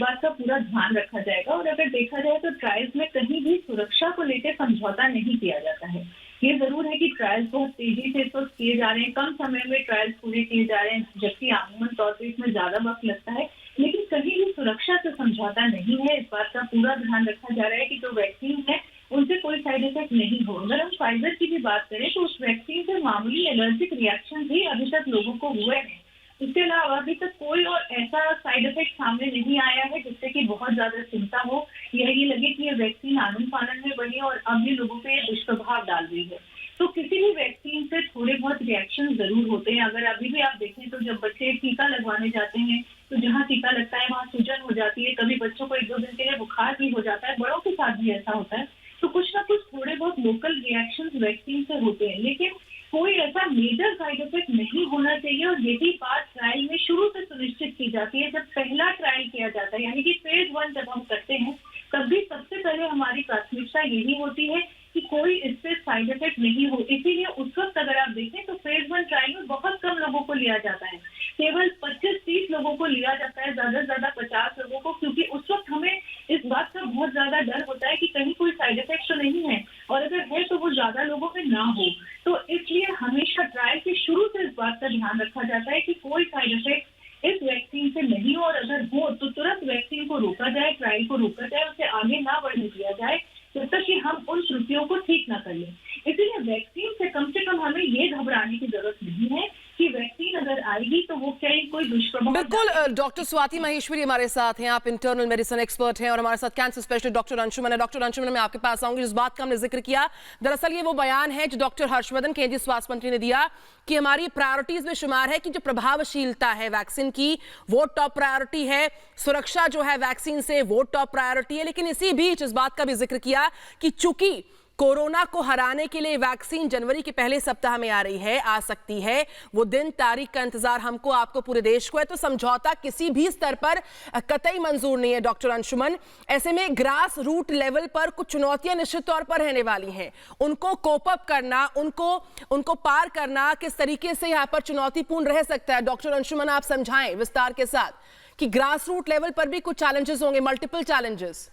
बात का पूरा ध्यान रखा जाएगा। और अगर देखा जाए तो ट्रायल्स में कहीं भी सुरक्षा को लेकर समझौता नहीं किया जाता है। ये जरूर है कि ट्रायल्स बहुत तेजी से इस वक्त किए जा रहे हैं, कम समय में ट्रायल्स पूरे किए जा रहे हैं, जबकि आमूमन तौर पर इसमें ज्यादा वक्त लगता है, लेकिन कहीं भी सुरक्षा से समझौता नहीं है। इस बात का पूरा ध्यान रखा जा रहा है कि जो वैक्सीन है उनसे कोई साइड इफेक्ट नहीं हो। अगर हम फाइजर की भी बात करें तो उस वैक्सीन से मामूली एलर्जिक रिएक्शन भी अभी तक लोगों को हुए हैं। इसके अलावा अभी तक कोई और ऐसा साइड इफेक्ट सामने नहीं आया है जिससे कि बहुत ज्यादा चिंता हो या ये लगे कि ये वैक्सीन आनंद फानन में बनी और अब ये लोगों पे दुष्प्रभाव डाल रही है। तो किसी भी वैक्सीन से थोड़े बहुत रिएक्शन जरूर होते हैं। अगर अभी भी आप देखें तो जब बच्चे टीका लगवाने जाते हैं तो जहाँ टीका लगता है वहाँ सूजन हो जाती है, कभी बच्चों को 1-2 दिन के लिए बुखार भी हो जाता है, बड़ों के साथ भी ऐसा होता है। तो कुछ ना कुछ थोड़े बहुत लोकल रिएक्शन वैक्सीन से होते हैं, लेकिन कोई ऐसा मेजर साइड इफेक्ट नहीं होना चाहिए। और यही बात ट्रायल में शुरू से सुनिश्चित की जाती है। जब पहला ट्रायल किया जाता है यानी कि फेज 1 जब हम करते हैं तब भी सबसे पहले हमारी प्राथमिकता यही होती है कि कोई इससे साइड इफेक्ट नहीं हो। इसीलिए उस वक्त अगर आप देखें तो फेज 1 ट्रायल में बहुत कम लोगों को लिया जाता है, केवल 25-30 लोगों को लिया जाता है, ज्यादा से ज्यादा 50 लोगों को, क्योंकि उस वक्त हमें इस बात का बहुत ज्यादा डर होता है कि कहीं कोई साइड इफेक्ट तो नहीं है, और अगर है तो वो ज्यादा लोगों में ना हो। तो इसलिए हमेशा ट्रायल के शुरू से इस बात का ध्यान रखा जाता है कि कोई साइड इफेक्ट इस वैक्सीन से नहीं हो, और अगर हो तो तुरंत वैक्सीन को रोका जाए, ट्रायल को रोका जाए, उसे आगे ना बढ़ने दिया जाए जब तक कि हम उन त्रुटियों को ठीक ना कर लें। इसीलिए वैक्सीन से कम हमें ये घबराने की जरूरत नहीं है कि वैक्सीन अगर आएगी तो वो कहीं कोई दुष्प्रभाव। बिल्कुल, डॉक्टर स्वाति महेश्वरी हमारे साथ हैं, आप इंटरनल मेडिसिन एक्सपर्ट हैं, और हमारे साथ कैंसर स्पेशलिस्ट डॉक्टर अंशुमन है। डॉक्टर अंशुमन, मैं आपके पास आऊंगी। जिस बात का हमने जिक्र किया, दरअसल ये वो बयान है जो डॉक्टर हर्षवर्धन केंद्रीय स्वास्थ्य मंत्री ने दिया कि हमारी प्रायोरिटीज में शुमार है कि जो प्रभावशीलता है वैक्सीन की वो टॉप प्रायोरिटी है, सुरक्षा जो है वैक्सीन से वो टॉप प्रायोरिटी है। लेकिन इसी बीच इस बात का भी जिक्र किया कि चूंकि कोरोना को हराने के लिए वैक्सीन जनवरी के पहले सप्ताह में आ सकती है, वो दिन तारीख का इंतजार हमको, आपको, पूरे देश को है, तो समझौता किसी भी स्तर पर कतई मंजूर नहीं है। डॉक्टर अंशुमन, ऐसे में ग्रास रूट लेवल पर कुछ चुनौतियां निश्चित तौर पर रहने वाली हैं, उनको कोप अप करना, उनको पार करना किस तरीके से यहाँ पर चुनौतीपूर्ण रह सकता है। डॉक्टर अंशुमन, आप समझाएं विस्तार के साथ कि ग्रास रूट लेवल पर भी कुछ चैलेंजेस होंगे, मल्टीपल चैलेंजेस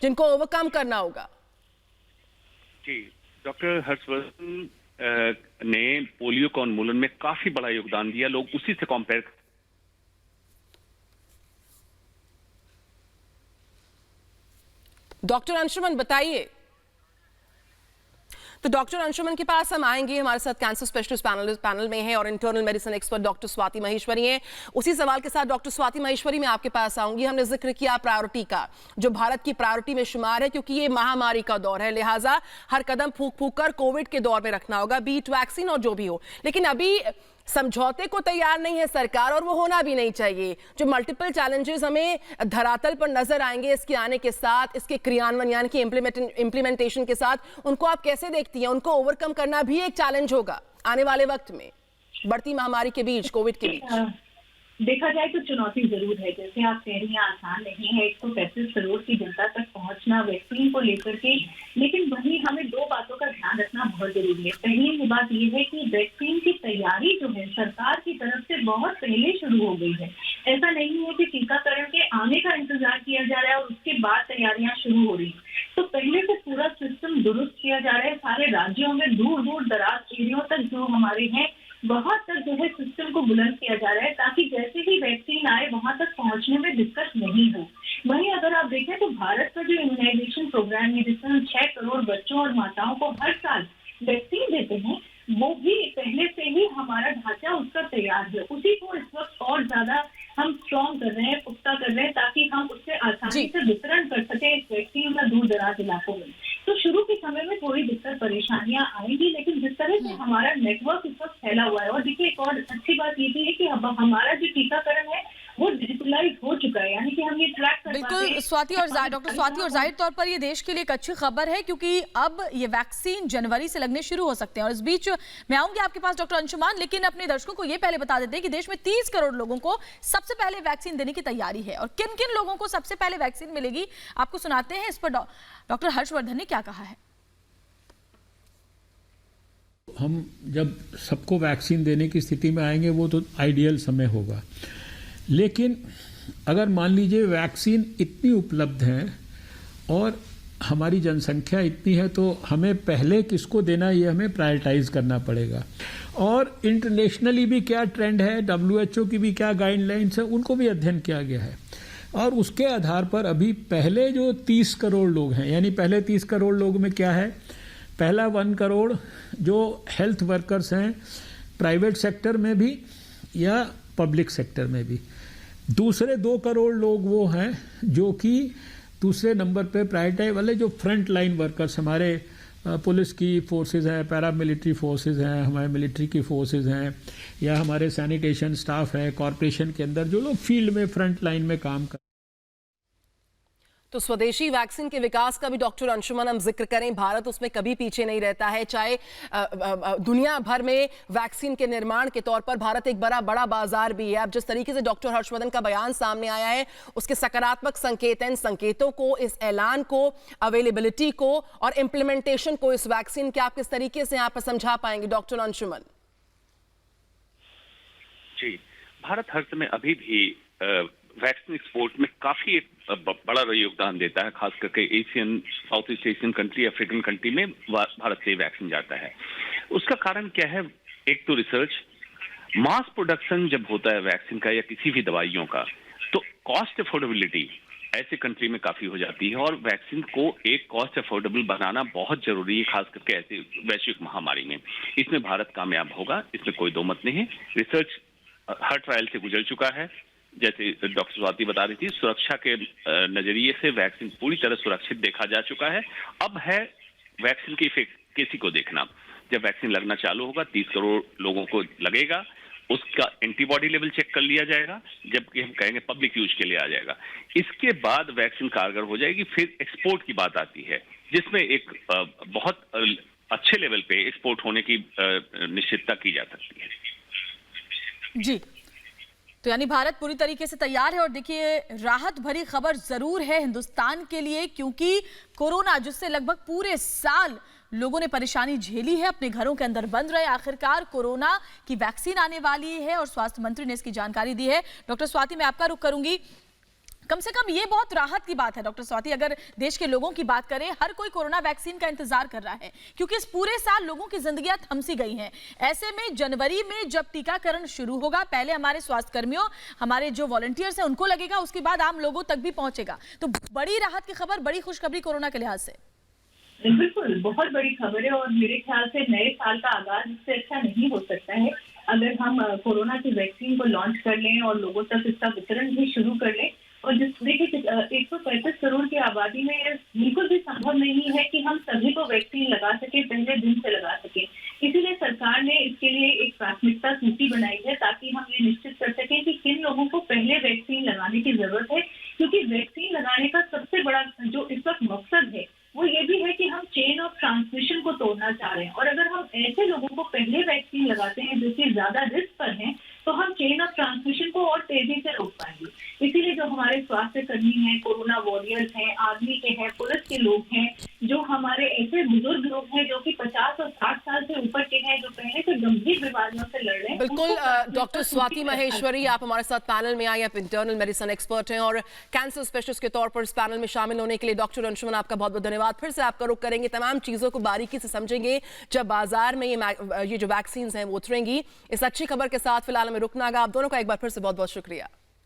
जिनको ओवरकम करना होगा। जी, डॉक्टर हर्षवर्धन ने पोलियो के उन्मूलन में काफी बड़ा योगदान दिया। लोग उसी से कंपेयर। डॉक्टर अंशुमन बताइए। तो डॉक्टर अंशुमन के पास हम आएंगे, हमारे साथ कैंसर स्पेशलिस्ट पैनल में है और internal medicine expert doctor Swati Maheshwari हैं। उसी सवाल के साथ डॉक्टर स्वाति महेश्वरी, मैं आपके पास आऊंगी। हमने जिक्र किया प्रायोरिटी का, जो भारत की प्रायोरिटी में शुमार है, क्योंकि ये महामारी का दौर है, लिहाजा हर कदम फूंक फूंक कर कोविड के दौर में रखना होगा, बीट वैक्सीन और जो भी हो। लेकिन अभी समझौते को तैयार नहीं है सरकार, और वो होना भी नहीं चाहिए। जो मल्टीपल चैलेंजेस हमें धरातल पर नजर आएंगे इसके आने के साथ, इसके क्रियान्वयन यानी कि इम्प्लीमेंटेशन के साथ, उनको आप कैसे देखती हैं? उनको ओवरकम करना भी एक चैलेंज होगा आने वाले वक्त में, बढ़ती महामारी के बीच, कोविड के बीच। देखा जाए तो चुनौती जरूर है, जैसे आप कह रही हैं, आसान नहीं है 135 करोड़ की जनता तक पहुंचना वैक्सीन को लेकर के। लेकिन वहीं हमें 2 बातों का ध्यान रखना बहुत जरूरी है। पहली बात ये है कि वैक्सीन की तैयारी जो है सरकार की तरफ से बहुत पहले शुरू हो गई है। ऐसा नहीं है कि टीकाकरण के आने का इंतजार किया जा रहा है और उसके बाद तैयारियां शुरू हो रही। तो पहले से पूरा सिस्टम दुरुस्त किया जा रहा है। सारे राज्यों में दूर दूर दराज एरियो तक जो हमारे हैं वहां तक जो है सिस्टम को बुलंद किया जा रहा है, ताकि जैसे ही वैक्सीन आए वहां तक पहुंचने में दिक्कत नहीं हो। वहीं अगर आप देखें तो भारत का जो इम्यूनाइजेशन प्रोग्राम है, जिसमें हम 6 करोड़ बच्चों और माताओं को हर साल वैक्सीन देते हैं, वो भी पहले से ही हमारा ढांचा उसका तैयार है। उसी को इस वक्त और ज्यादा हम स्ट्रॉन्ग कर रहे हैं, पुख्ता कर रहे हैं, ताकि हम उससे आसानी से वितरण कर सके इस वैक्सीन का दूर दराज इलाकों में। तो शुरू के समय में थोड़ी दिक्कत परेशानियां आएंगी, लेकिन जिस तरह से हमारा नेटवर्क इस वक्त फैला हुआ है, और देखिए एक और अच्छी बात ये भी है कि हमारा जो टीकाकरण है वो डिजिटलाइज हो चुका है, यानी कि हम ये ट्रैक कर बिल्कुल स्वाति और डॉक्टर स्वाति, और जाहिर तौर पर ये देश के लिए एक अच्छी खबर है, क्योंकि अब ये वैक्सीन जनवरी से लगने शुरू हो सकते हैं। और इस बीच मैं आऊंगी आपके पास डॉक्टर अंशुमान, लेकिन अपने दर्शकों को ये पहले बता देते हैं कि देश में 30 करोड़ लोगों को सबसे पहले वैक्सीन देने की तैयारी है, और किन किन लोगों को सबसे पहले वैक्सीन मिलेगी आपको सुनाते हैं। इस पर डॉक्टर हर्षवर्धन ने क्या कहा है। हम जब सबको वैक्सीन देने की स्थिति में आएंगे वो तो आइडियल समय होगा, लेकिन अगर मान लीजिए वैक्सीन इतनी उपलब्ध है और हमारी जनसंख्या इतनी है तो हमें पहले किसको देना ये हमें प्रायोरिटाइज करना पड़ेगा। और इंटरनेशनली भी क्या ट्रेंड है, WHO की भी क्या गाइडलाइंस है, उनको भी अध्ययन किया गया है और उसके आधार पर अभी पहले जो 30 करोड़ लोग हैं, यानी पहले 30 करोड़ लोग में क्या है, पहला 1 करोड़ जो हेल्थ वर्कर्स हैं प्राइवेट सेक्टर में भी या पब्लिक सेक्टर में भी, दूसरे 2 करोड़ लोग वो हैं जो कि दूसरे नंबर पे प्रायोरिटाइज वाले जो फ्रंट लाइन वर्कर्स, हमारे पुलिस की फोर्सेस हैं, पैरामिलिट्री फोर्सेस हैं, हमारे मिलिट्री की फोर्सेस हैं या हमारे सैनिटेशन स्टाफ है, कॉरपोरेशन के अंदर जो लोग फील्ड में फ्रंट लाइन में काम कर। तो स्वदेशी वैक्सीन के विकास का भी डॉक्टर अंशुमन हम जिक्र करें, भारत उसमें कभी पीछे नहीं रहता है। चाहे दुनिया भर में वैक्सीन के निर्माण के तौर पर भारत एक बड़ा बाजार भी है। अब जिस तरीके से डॉक्टर हर्षवर्धन का बयान सामने आया है, उसके सकारात्मक संकेत हैं। इन संकेतों को, इस ऐलान को, अवेलेबिलिटी को और इम्प्लीमेंटेशन को इस वैक्सीन के आप किस तरीके से यहाँ पर समझा पाएंगे डॉक्टर अंशुमन? जी, भारत हर समय अभी भी वैक्सीन एक्सपोर्ट में काफी बड़ा योगदान देता है, खास करके Asian, south east Asian country, African country में भारत से वैक्सीन जाता है। उसका कारण क्या है? एक तो रिसर्च, मास प्रोडक्शन जब होता है वैक्सीन का या किसी भी दवाइयों का, तो कॉस्ट अफोर्डेबिलिटी ऐसे कंट्री में काफी हो जाती है और वैक्सीन को एक कॉस्ट अफोर्डेबल बनाना बहुत जरूरी है, खास करके ऐसे वैश्विक महामारी में। इसमें भारत कामयाब होगा, इसमें कोई दो मत नहीं है। रिसर्च हर ट्रायल से गुजर चुका है। जैसे डॉक्टर स्वाति बता रही थी, सुरक्षा के नजरिए से वैक्सीन पूरी तरह सुरक्षित देखा जा चुका है। अब है वैक्सीन की एफिकेसी को देखना। जब वैक्सीन लगना चालू होगा, 30 करोड़ लोगों को लगेगा, उसका एंटीबॉडी लेवल चेक कर लिया जाएगा, जबकि हम कहेंगे पब्लिक यूज के लिए आ जाएगा। इसके बाद वैक्सीन कारगर हो जाएगी। फिर एक्सपोर्ट की बात आती है, जिसमें एक बहुत अच्छे लेवल पे एक्सपोर्ट होने की निश्चितता की जा सकती है। जी, तो यानी भारत पूरी तरीके से तैयार है। और देखिए, राहत भरी खबर जरूर है हिंदुस्तान के लिए, क्योंकि कोरोना जिससे लगभग पूरे साल लोगों ने परेशानी झेली है, अपने घरों के अंदर बंद रहे, आखिरकार कोरोना की वैक्सीन आने वाली है और स्वास्थ्य मंत्री ने इसकी जानकारी दी है। डॉक्टर स्वाति, मैं आपका रुख करूंगी। कम से कम ये बहुत राहत की बात है डॉक्टर स्वाति, अगर देश के लोगों की बात करें, हर कोई कोरोना वैक्सीन का इंतजार कर रहा है, क्योंकि इस पूरे साल लोगों की जिंदगियां थमसी गई हैं। ऐसे में जनवरी में जब टीकाकरण शुरू होगा, पहले हमारे स्वास्थ्य कर्मियों, हमारे जो वॉलंटियर्स हैं उनको लगेगा, उसके बाद आम लोगों तक भी पहुंचेगा। तो बड़ी राहत की खबर, बड़ी खुशखबरी कोरोना के लिहाज से। बिल्कुल, बहुत बड़ी खबर है और मेरे ख्याल से नए साल का आगाज इससे अच्छा नहीं हो सकता है अगर हम कोरोना की वैक्सीन को लॉन्च कर लें और लोगों तक इसका वितरण भी शुरू कर लें। और जिस देखिए 135 करोड़ की आबादी में बिल्कुल भी संभव नहीं है कि हम सभी को वैक्सीन लगा सके, पहले दिन से लगा सके। इसीलिए सरकार ने इसके लिए एक प्राथमिकता सूची बनाई है, ताकि हम ये निश्चित कर सकें कि किन लोगों को पहले वैक्सीन लगाने की जरूरत है। क्योंकि वैक्सीन लगाने का सबसे बड़ा जो इस वक्त मकसद है वो ये भी है कि हम चेन ऑफ ट्रांसमिशन को तोड़ना चाह रहे हैं। और अगर हम ऐसे लोगों को पहले वैक्सीन लगाते हैं जो कि ज्यादा रिस्क पर हैं, तो हम चेन ऑफ ट्रांसमिशन को और तेजी से रोक पाएंगे। इसीलिए जो हमारे स्वास्थ्य कर्मी हैं, कोरोना वॉरियर्स हैं, आर्मी के हैं, पुलिस के लोग हैं, जो हमारे ऐसे बुजुर्ग लोग हैं जो कि 50 और 60 साल से ऊपर के हैं, जो पहले से गंभीर बीमारियों से लड़ रहे हैं। बिल्कुल, डॉक्टर स्वाति महेश्वरी, आप हमारे साथ पैनल में आई, आप इंटरनल मेडिसिन एक्सपर्ट हैं और कैंसर स्पेशलिस्ट के तौर पर इस पैनल में शामिल होने के लिए डॉक्टर अंशुमन आपका बहुत बहुत धन्यवाद। फिर से आपका रुख करेंगे, तमाम चीजों को बारीकी से समझेंगे जब बाजार में ये जो वैक्सीन हैं वो उतरेंगी। इस अच्छी खबर के साथ फिलहाल हमें रुकना होगा। आप दोनों का एक बार फिर से बहुत बहुत शुक्रिया।